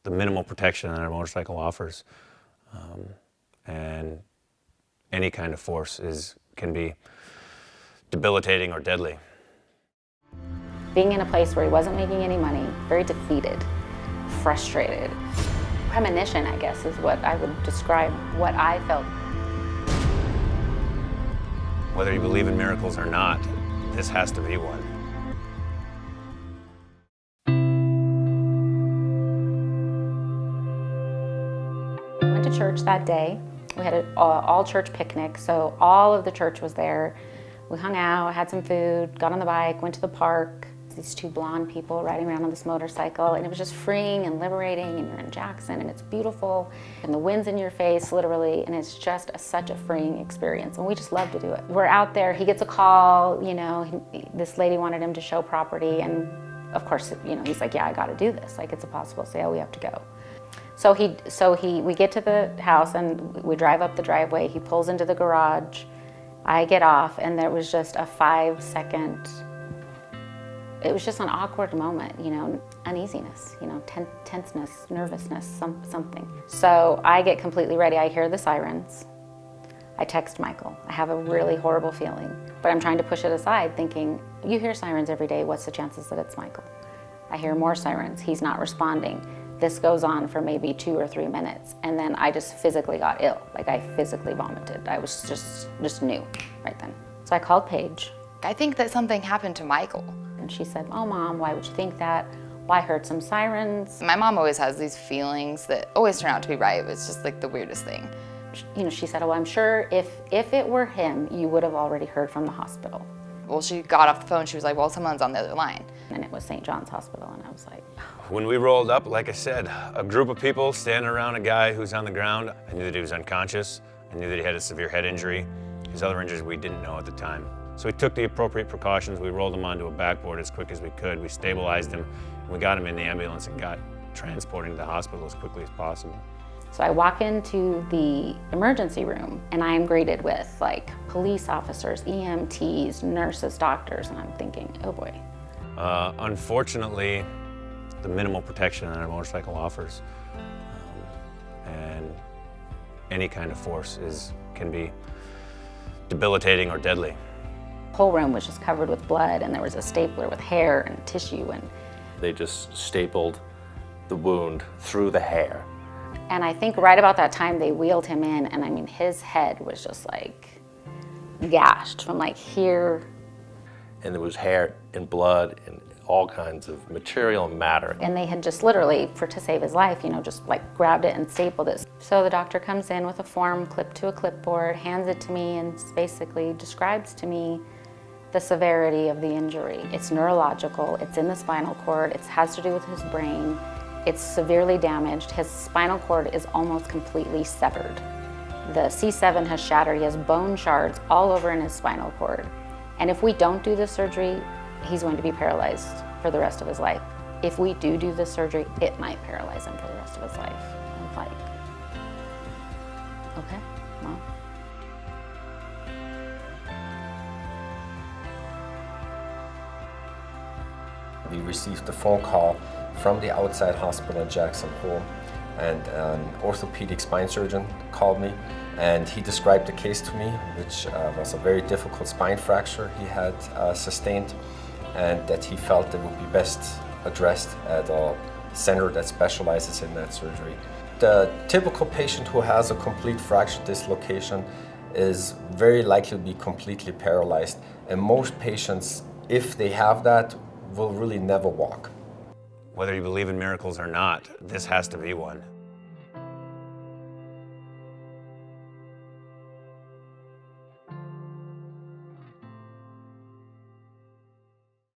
the minimal protection that a motorcycle offers. And any kind of force can be debilitating or deadly. Being in a place where he wasn't making any money, very defeated, frustrated. Premonition, I guess, is what I would describe what I felt. Whether you believe in miracles or not, this has to be one. We went to church that day. We had an all-church picnic, so all of the church was there. We hung out, had some food, got on the bike, went to the park. These two blonde people riding around on this motorcycle, and it was just freeing and liberating, and you're in Jackson, and it's beautiful, and the wind's in your face, literally, and it's just such a freeing experience, and we just love to do it. We're out there, he gets a call, you know, this lady wanted him to show property, and of course, you know, he's like, yeah, I gotta do this, like it's a possible sale, we have to go. So we get to the house, and we drive up the driveway, he pulls into the garage, I get off, and there was just a 5-second, it was just an awkward moment, you know, uneasiness, you know, tenseness, nervousness, something. So I get completely ready. I hear the sirens. I text Michael. I have a really horrible feeling, but I'm trying to push it aside, thinking, you hear sirens every day. What's the chances that it's Michael? I hear more sirens. He's not responding. This goes on for maybe 2 or 3 minutes, and then I just physically got ill. Like I physically vomited. I was just knew right then. So I called Paige. I think that something happened to Michael. And she said, oh, Mom, why would you think that? Well, I heard some sirens. My mom always has these feelings that always turn out to be right. It's just like the weirdest thing. You know, she said, oh, I'm sure if it were him, you would have already heard from the hospital. Well, she got off the phone. She was like, well, someone's on the other line. And it was St. John's Hospital, and I was like, When we rolled up, like I said, a group of people standing around a guy who's on the ground. I knew that he was unconscious. I knew that he had a severe head injury. His other injuries we didn't know at the time. So we took the appropriate precautions. We rolled him onto a backboard as quick as we could. We stabilized him, and we got him in the ambulance and got transported to the hospital as quickly as possible. So I walk into the emergency room, and I am greeted with like police officers, EMTs, nurses, doctors, and I'm thinking, oh boy. Unfortunately, the minimal protection that a motorcycle offers, and any kind of force can be debilitating or deadly. The whole room was just covered with blood, and there was a stapler with hair and tissue, and they just stapled the wound through the hair. And I think right about that time they wheeled him in, and I mean his head was just like gashed from like here. And there was hair and blood and all kinds of material and matter. And they had just literally, to save his life, you know, just like grabbed it and stapled it. So the doctor comes in with a form clipped to a clipboard, hands it to me, and basically describes to me the severity of the injury. It's neurological, it's in the spinal cord, it has to do with his brain, it's severely damaged, his spinal cord is almost completely severed. The C7 has shattered, he has bone shards all over in his spinal cord. And if we don't do this surgery, he's going to be paralyzed for the rest of his life. If we do this surgery, it might paralyze him for the rest of his life. I'm like, okay, well. We received a phone call from the outside hospital in Jackson Hole, and an orthopedic spine surgeon called me, and he described the case to me, which was a very difficult spine fracture he had sustained, and that he felt it would be best addressed at a center that specializes in that surgery. The typical patient who has a complete fracture dislocation is very likely to be completely paralyzed, and most patients, if they have that, will really never walk. Whether you believe in miracles or not, this has to be one.